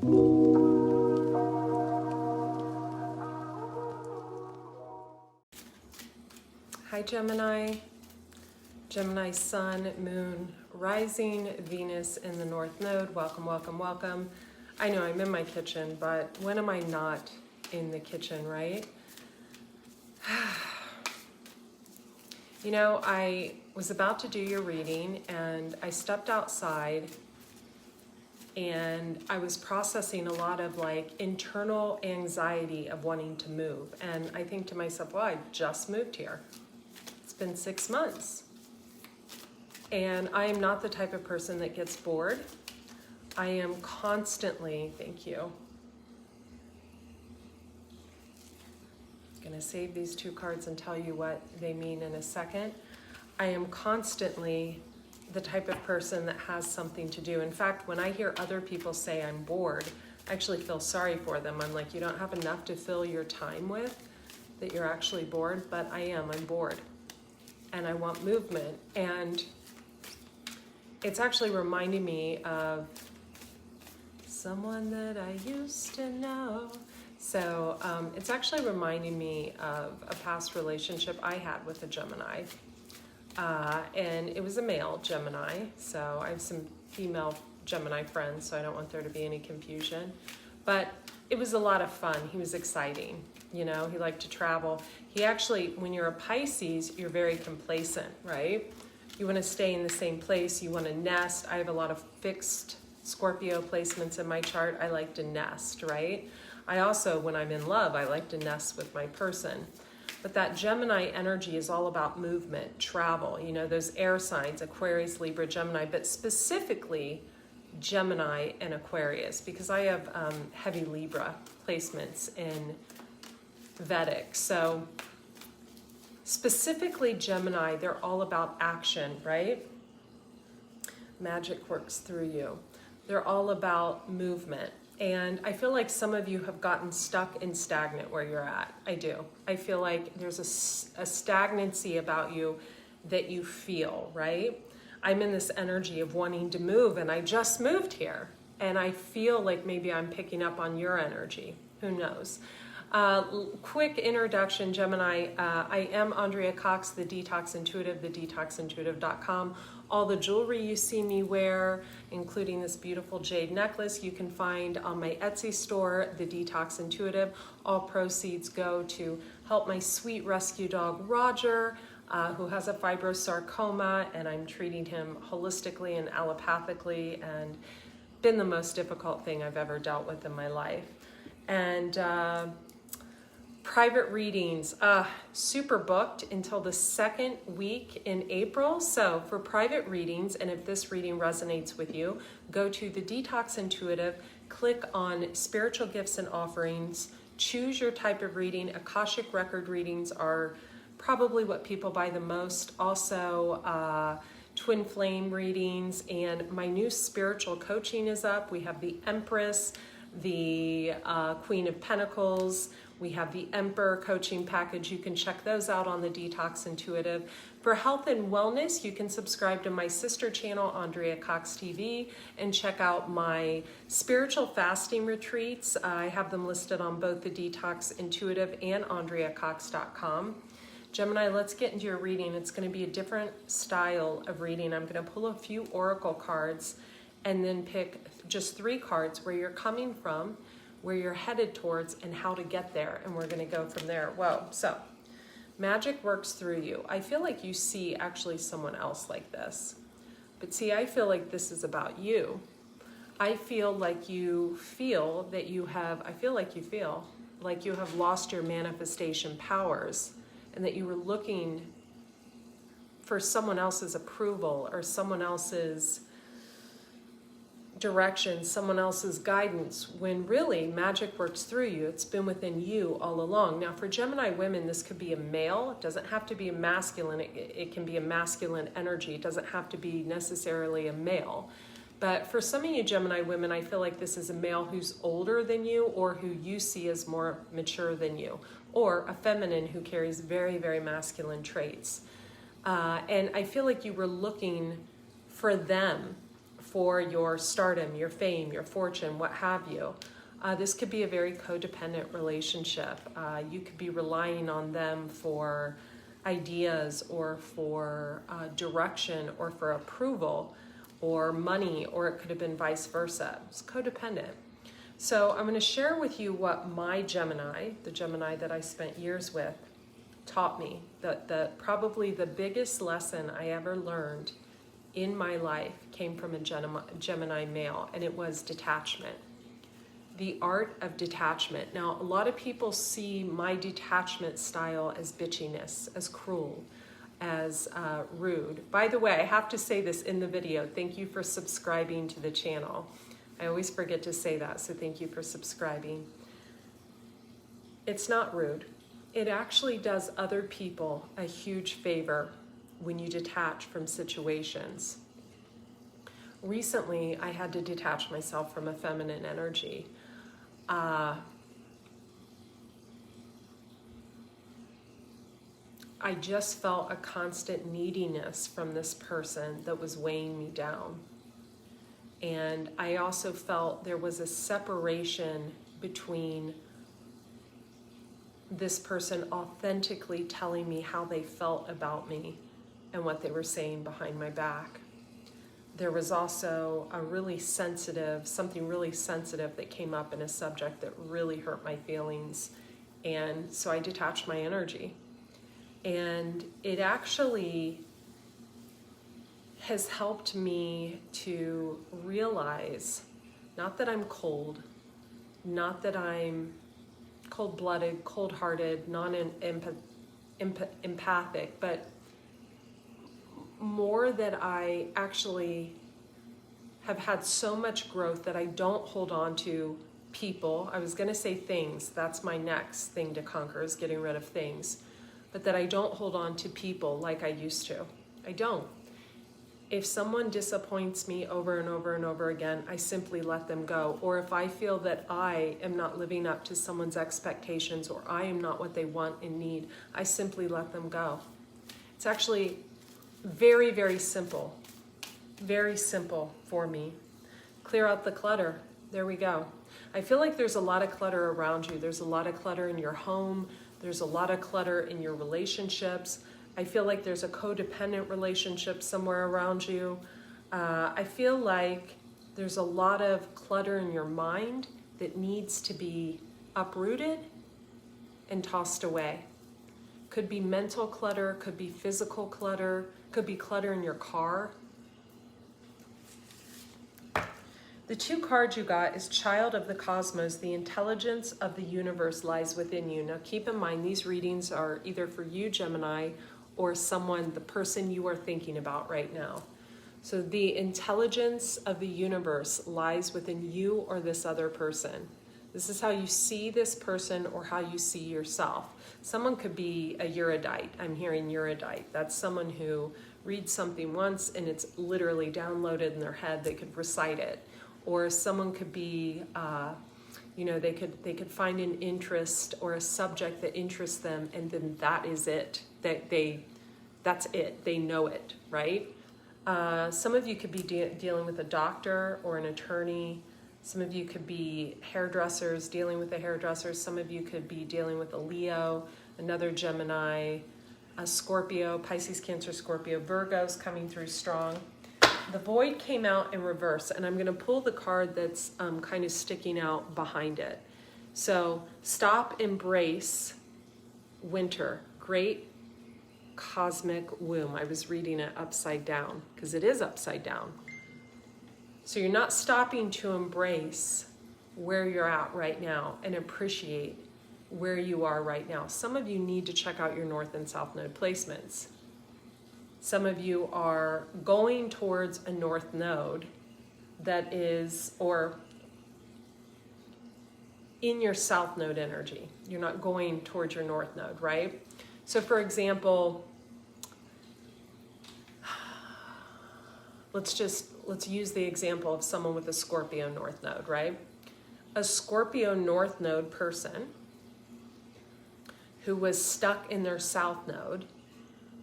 Hi Gemini, Gemini Sun, Moon, Rising, Venus in the North Node. Welcome, welcome, welcome. I know I'm in my kitchen, but when am I not in the kitchen, right? You know, I was about to do your reading and I stepped outside and I was processing a lot of like internal anxiety of wanting to move. And I think to myself, well, I just moved here. It's been 6 months. And I am not the type of person that gets bored. I am constantly, thank you. I'm going to save these 2 cards and tell you what they mean in a second. I am constantly the type of person that has something to do. In fact, when I hear other people say I'm bored, I actually feel sorry for them. I'm like, you don't have enough to fill your time with, that you're actually bored, but I'm bored. And I want movement. And it's actually reminding me of someone that I used to know. So it's actually reminding me of a past relationship I had with a Gemini. And it was a male Gemini. So I have some female Gemini friends, so I don't want there to be any confusion. But it was a lot of fun. He was exciting. You know, he liked to travel. He actually, when you're a Pisces, you're very complacent, right? You want to stay in the same place. You want to nest. I have a lot of fixed Scorpio placements in my chart. I like to nest, right? I also, when I'm in love, I like to nest with my person. But that Gemini energy is all about movement, travel, you know, those air signs, Aquarius, Libra, Gemini, but specifically Gemini and Aquarius, because I have heavy Libra placements in Vedic. So specifically Gemini, they're all about action, right? Magic works through you. They're all about movement. And I feel like some of you have gotten stuck and stagnant where you're at. I do. I feel like there's a stagnancy about you that you feel, right? I'm in this energy of wanting to move, and I just moved here. And I feel like maybe I'm picking up on your energy. Who knows? Quick introduction, Gemini. I am Andrea Cox, the Detox Intuitive, thedetoxintuitive.com. All the jewelry you see me wear, including this beautiful jade necklace, you can find on my Etsy store, The Detox Intuitive. All proceeds go to help my sweet rescue dog, Roger, who has a fibrosarcoma, and I'm treating him holistically and allopathically, and been the most difficult thing I've ever dealt with in my life. And private readings, super booked until the 2nd week in April. So for private readings, and if this reading resonates with you, go to the Detox Intuitive, click on Spiritual Gifts and Offerings, choose your type of reading. Akashic Record readings are probably what people buy the most. Also, Twin Flame readings, and my new spiritual coaching is up. We have the Empress, the Queen of Pentacles. We have the Emperor coaching package. You can check those out on the Detox Intuitive. For health and wellness, you can subscribe to my sister channel, Andrea Cox TV, and check out my spiritual fasting retreats. I have them listed on both the Detox Intuitive and AndreaCox.com. Gemini, let's get into your reading. It's going to be a different style of reading. I'm going to pull a few oracle cards and then pick just 3 cards where you're coming from, where you're headed towards, and how to get there. And we're going to go from there. Whoa. So magic works through you. I feel like you see actually someone else like this. But see, I feel like this is about you. I feel like you feel that you have, like you have lost your manifestation powers, and that you were looking for someone else's approval or someone else's direction, someone else's guidance, when really magic works through you. It's been within you all along. Now for Gemini women, this could be a male. It doesn't have to be a masculine. It can be a masculine energy. It doesn't have to be necessarily a male. But for some of you Gemini women, I feel like this is a male who's older than you, or who you see as more mature than you, or a feminine who carries very, very masculine traits. And I feel like you were looking for them for your stardom, your fame, your fortune, what have you. This could be a very codependent relationship. You could be relying on them for ideas or for direction or for approval or money, or it could have been vice versa. It's codependent. So I'm going to share with you what my Gemini, the Gemini that I spent years with, taught me. Probably the biggest lesson I ever learned in my life came from a Gemini male, and it was detachment. The art of detachment. Now, a lot of people see my detachment style as bitchiness, as cruel, as rude. By the way, I have to say this in the video. Thank you for subscribing to the channel. I always forget to say that, so thank you for subscribing. It's not rude. It actually does other people a huge favor when you detach from situations. Recently, I had to detach myself from a feminine energy. I just felt a constant neediness from this person that was weighing me down. And I also felt there was a separation between this person authentically telling me how they felt about me and what they were saying behind my back. There was also something really sensitive that came up in a subject that really hurt my feelings. And so I detached my energy. And it actually has helped me to realize, not that I'm cold, not that I'm cold-blooded, cold-hearted, non-empathic, but more that I actually have had so much growth that I don't hold on to people. I was going to say things. That's my next thing to conquer, is getting rid of things. But that I don't hold on to people like I used to. I don't. If someone disappoints me over and over and over again, I simply let them go. Or if I feel that I am not living up to someone's expectations, or I am not what they want and need, I simply let them go. It's actually very, very simple. Very simple for me. Clear out the clutter. There we go. I feel like there's a lot of clutter around you. There's a lot of clutter in your home. There's a lot of clutter in your relationships. I feel like there's a codependent relationship somewhere around you. I feel like there's a lot of clutter in your mind that needs to be uprooted and tossed away. Could be mental clutter, could be physical clutter, could be clutter in your car. The two cards you got is Child of the Cosmos. The intelligence of the universe lies within you. Now keep in mind, these readings are either for you, Gemini, or someone, the person you are thinking about right now. So the intelligence of the universe lies within you or this other person. This is how you see this person or how you see yourself. Someone could be a erudite. I'm hearing erudite. That's someone who reads something once and it's literally downloaded in their head. They could recite it. Or someone could be, they could find an interest or a subject that interests them, and then that is it. That's it. They know it, right? Some of you could be dealing with a doctor or an attorney. Some of you could be hairdressers, dealing with a hairdresser. Some of you could be dealing with a Leo, another Gemini, a Scorpio, Pisces, Cancer, Scorpio, Virgo's coming through strong. The void came out in reverse, and I'm going to pull the card that's kind of sticking out behind it. So stop, embrace, winter, great cosmic womb. I was reading it upside down because it is upside down. So you're not stopping to embrace where you're at right now and appreciate where you are right now. Some of you need to check out your north and south node placements. Some of you are going towards a north node that is, or in your south node energy. You're not going towards your north node, right? So for example, let's use the example of someone with a Scorpio north node, right? A Scorpio north node person who was stuck in their south node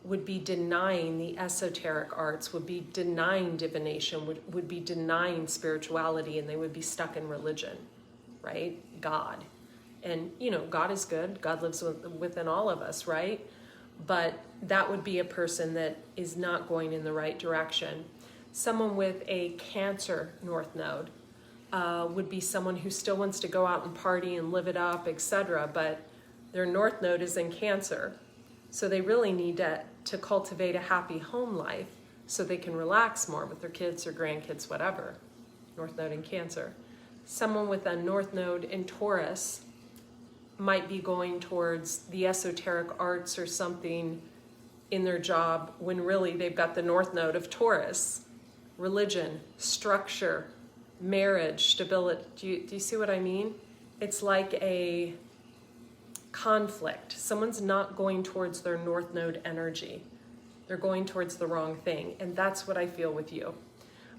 would be denying the esoteric arts, would be denying divination, would be denying spirituality, and they would be stuck in religion, right? God. And, you know, God is good. God lives within all of us, right? But that would be a person that is not going in the right direction. Someone with a Cancer North Node would be someone who still wants to go out and party and live it up, etc., but their North Node is in Cancer. So they really need to cultivate a happy home life so they can relax more with their kids or grandkids, whatever. North Node in Cancer. Someone with a North Node in Taurus might be going towards the esoteric arts or something in their job when really they've got the North Node of Taurus. Religion, structure, marriage, stability. Do you see what I mean? It's like a conflict. Someone's not going towards their North Node energy. They're going towards the wrong thing. And that's what I feel with you.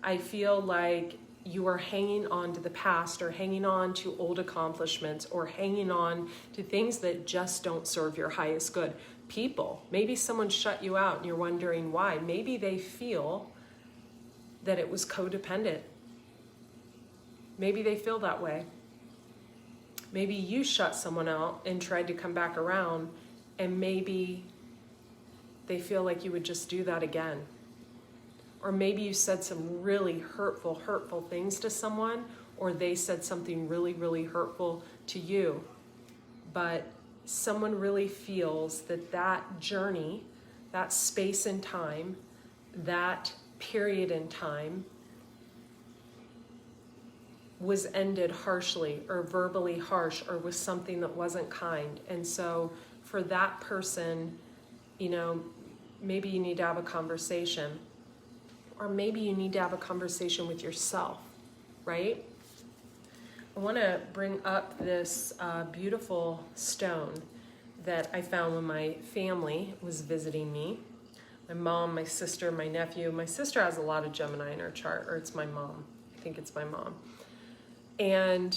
I feel like you are hanging on to the past, or hanging on to old accomplishments, or hanging on to things that just don't serve your highest good. People, maybe someone shut you out and you're wondering why. Maybe they feel that it was codependent. Maybe they feel that way. Maybe you shut someone out and tried to come back around, and maybe they feel like you would just do that again. Or maybe you said some really hurtful things to someone, or they said something really hurtful to you. But someone really feels that that journey, that space and time, that period in time was ended harshly, or verbally harsh, or with something that wasn't kind. And so for that person, you know, maybe you need to have a conversation, or maybe you need to have a conversation with yourself, right? I want to bring up this beautiful stone that I found when my family was visiting me. My mom, my sister, my nephew. My sister has a lot of Gemini in her chart, or it's my mom. I think it's my mom. And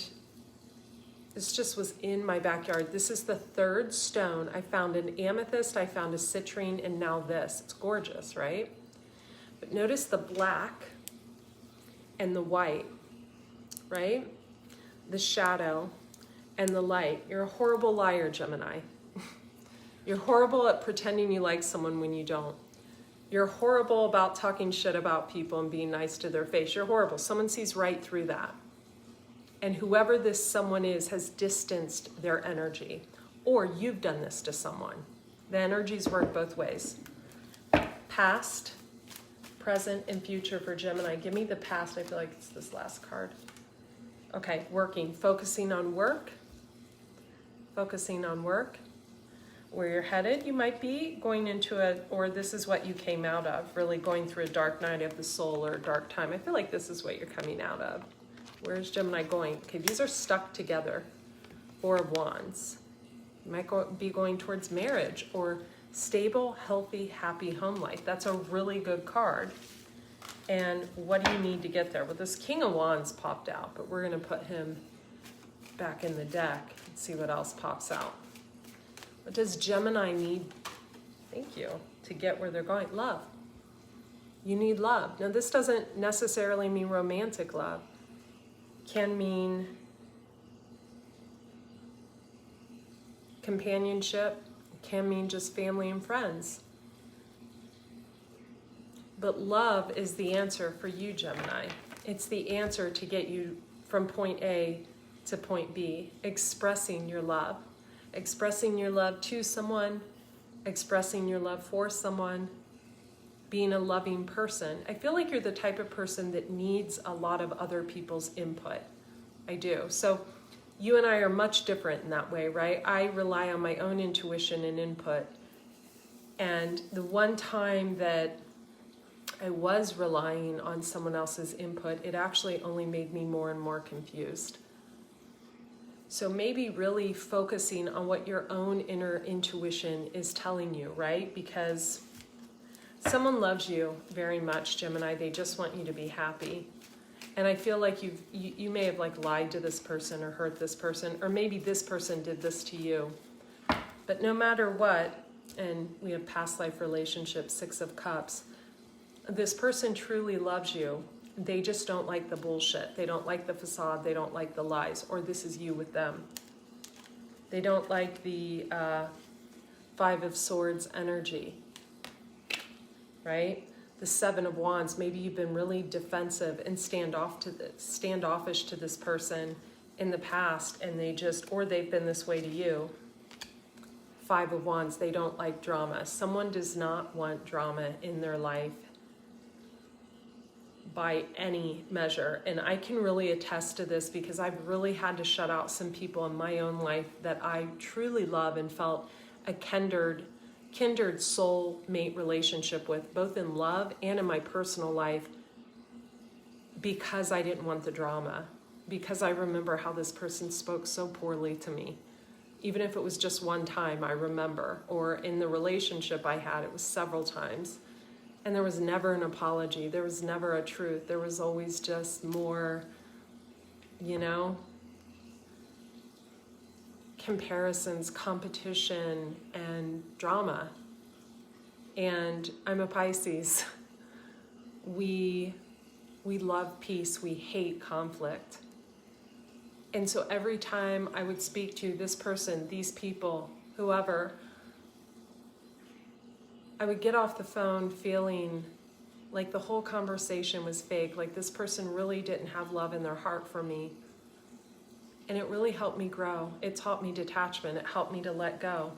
this just was in my backyard. This is the third stone. I found an amethyst, I found a citrine, and now this. It's gorgeous, right? But notice the black and the white, right? The shadow and the light. You're a horrible liar, Gemini. You're horrible at pretending you like someone when you don't. You're horrible about talking shit about people and being nice to their face. You're horrible. Someone sees right through that. And whoever this someone is has distanced their energy. Or you've done this to someone. The energies work both ways. Past, present, and future for Gemini. Give me the past. I feel like it's this last card. Okay, working. Focusing on work. Focusing on work. Where you're headed, you might be going into or this is what you came out of, really going through a dark night of the soul or a dark time. I feel like this is what you're coming out of. Where's Gemini going? Okay, these are stuck together. Four of Wands. You might be going towards marriage or stable, healthy, happy home life. That's a really good card. And what do you need to get there? Well, this King of Wands popped out, but we're going to put him back in the deck and see what else pops out. What does Gemini need? Thank you. To get where they're going? Love. You need love. Now, this doesn't necessarily mean romantic love. Can mean companionship, can mean just family and friends. But love is the answer for you, Gemini. It's the answer to get you from point A to point B, expressing your love. Expressing your love to someone, expressing your love for someone, being a loving person. I feel like you're the type of person that needs a lot of other people's input. I do. So you and I are much different in that way, right? I rely on my own intuition and input. And the one time that I was relying on someone else's input, it actually only made me more and more confused. So maybe really focusing on what your own inner intuition is telling you, right? Because someone loves you very much, Gemini. They just want you to be happy. And I feel like you may have like lied to this person or hurt this person, or maybe this person did this to you. But no matter what, And we have past life relationships, 6 of Cups. This person truly loves you. They just don't like the bullshit. They don't like the facade. They don't like the lies. Or this is you with them. They don't like the 5 of Swords energy, right? The 7 of Wands. Maybe you've been really defensive and standoffish to this person in the past, and or they've been this way to you. 5 of Wands. They don't like drama. Someone does not want drama in their life by any measure. And I can really attest to this because I've really had to shut out some people in my own life that I truly love and felt a kindred soul mate relationship with, both in love and in my personal life, because I didn't want the drama, because I remember how this person spoke so poorly to me. Even if it was just one time, I remember, or in the relationship I had, it was several times. And there was never an apology. There was never a truth. There was always just more, comparisons, competition, and drama. And I'm a Pisces. We love peace. We hate conflict. And so every time I would speak to this person, these people, whoever, I would get off the phone feeling like the whole conversation was fake, like this person really didn't have love in their heart for me. And it really helped me grow. It taught me detachment. It helped me to let go.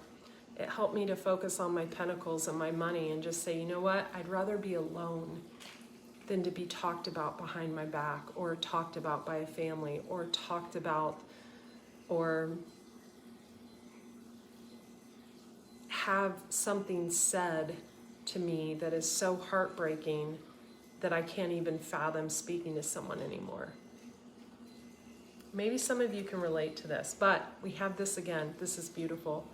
It helped me to focus on my pentacles and my money and just say, you know what? I'd rather be alone than to be talked about behind my back, or talked about by a family, or talked about, or have something said to me that is so heartbreaking that I can't even fathom speaking to someone anymore. Maybe some of you can relate to this, but we have this again. This is beautiful.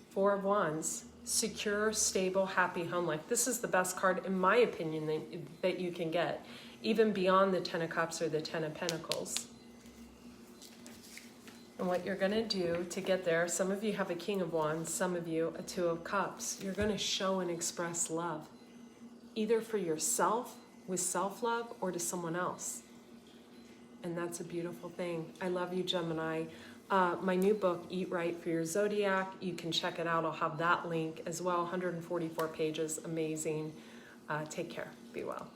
4 of Wands, secure, stable, happy home life. This is the best card, in my opinion, that you can get, even beyond the 10 of Cups or the 10 of Pentacles. And what you're going to do to get there, some of you have a King of Wands, some of you a 2 of Cups. You're going to show and express love, either for yourself with self-love or to someone else. And that's a beautiful thing. I love you, Gemini. My new book, Eat Right for Your Zodiac, you can check it out. I'll have that link as well. 144 pages, amazing. Take care. Be well.